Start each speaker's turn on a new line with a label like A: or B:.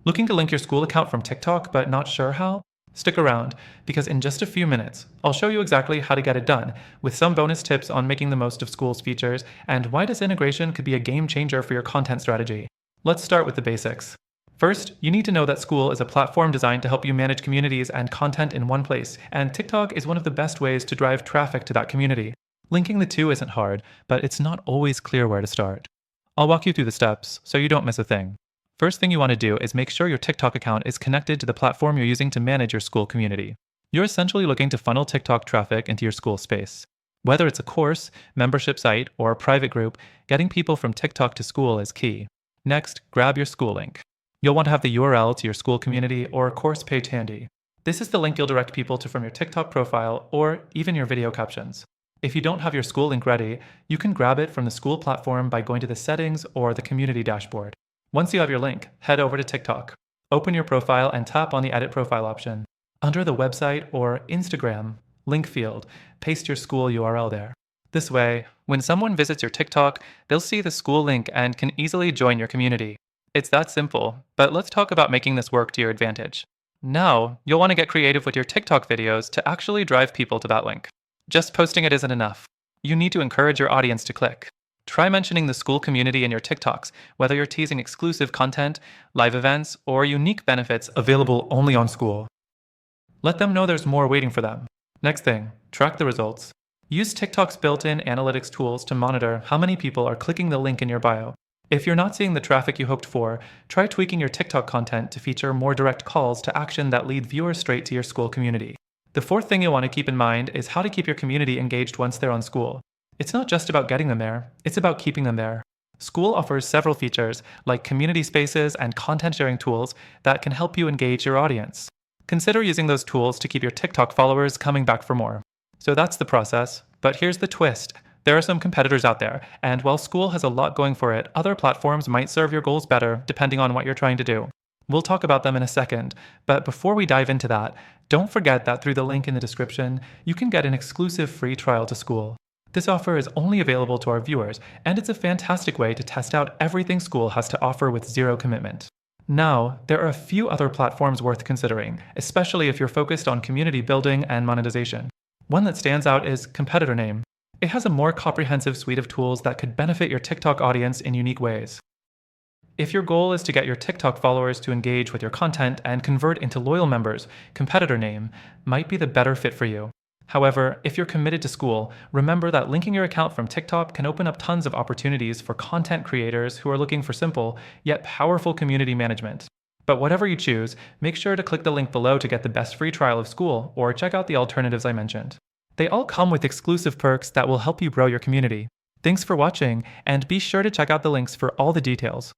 A: Looking to link your Skool account from TikTok but not sure how? Stick around, because in just a few minutes, I'll show you exactly how to get it done, with some bonus tips on making the most of Skool's features and why this integration could be a game changer for your content strategy. Let's start with the basics. First, you need to know that Skool is a platform designed to help you manage communities and content in one place, and TikTok is one of the best ways to drive traffic to that community. Linking the two isn't hard, but it's not always clear where to start. I'll walk you through the steps so you don't miss a thing. First thing you want to do is make sure your TikTok account is connected to the platform you're using to manage your Skool community. You're essentially looking to funnel TikTok traffic into your Skool space. Whether it's a course, membership site, or a private group, getting people from TikTok to Skool is key. Next, grab your Skool link. You'll want to have the URL to your Skool community or course page handy. This is the link you'll direct people to from your TikTok profile or even your video captions. If you don't have your Skool link ready, you can grab it from the Skool platform by going to the settings or the community dashboard. Once you have your link, head over to TikTok. Open your profile and tap on the Edit Profile option. Under the website or Instagram link field, paste your Skool URL there. This way, when someone visits your TikTok, they'll see the Skool link and can easily join your community. It's that simple, but let's talk about making this work to your advantage. Now, you'll want to get creative with your TikTok videos to actually drive people to that link. Just posting it isn't enough. You need to encourage your audience to click. Try mentioning the Skool community in your TikToks, whether you're teasing exclusive content, live events, or unique benefits available only on Skool. Let them know there's more waiting for them. Next thing, track the results. Use TikTok's built-in analytics tools to monitor how many people are clicking the link in your bio. If you're not seeing the traffic you hoped for, try tweaking your TikTok content to feature more direct calls to action that lead viewers straight to your Skool community. The fourth thing you'll want to keep in mind is how to keep your community engaged once they're on Skool. It's not just about getting them there, it's about keeping them there. Skool offers several features, like community spaces and content sharing tools, that can help you engage your audience. Consider using those tools to keep your TikTok followers coming back for more. So that's the process, but here's the twist. There are some competitors out there, and while Skool has a lot going for it, other platforms might serve your goals better depending on what you're trying to do. We'll talk about them in a second, but before we dive into that, don't forget that through the link in the description, you can get an exclusive free trial to Skool. This offer is only available to our viewers, and it's a fantastic way to test out everything Skool has to offer with zero commitment. Now, there are a few other platforms worth considering, especially if you're focused on community building and monetization. One that stands out is Competitor Name. It has a more comprehensive suite of tools that could benefit your TikTok audience in unique ways. If your goal is to get your TikTok followers to engage with your content and convert into loyal members, Competitor Name might be the better fit for you. However, if you're committed to Skool, remember that linking your account from TikTok can open up tons of opportunities for content creators who are looking for simple, yet powerful community management. But whatever you choose, make sure to click the link below to get the best free trial of Skool or check out the alternatives I mentioned. They all come with exclusive perks that will help you grow your community. Thanks for watching, and be sure to check out the links for all the details.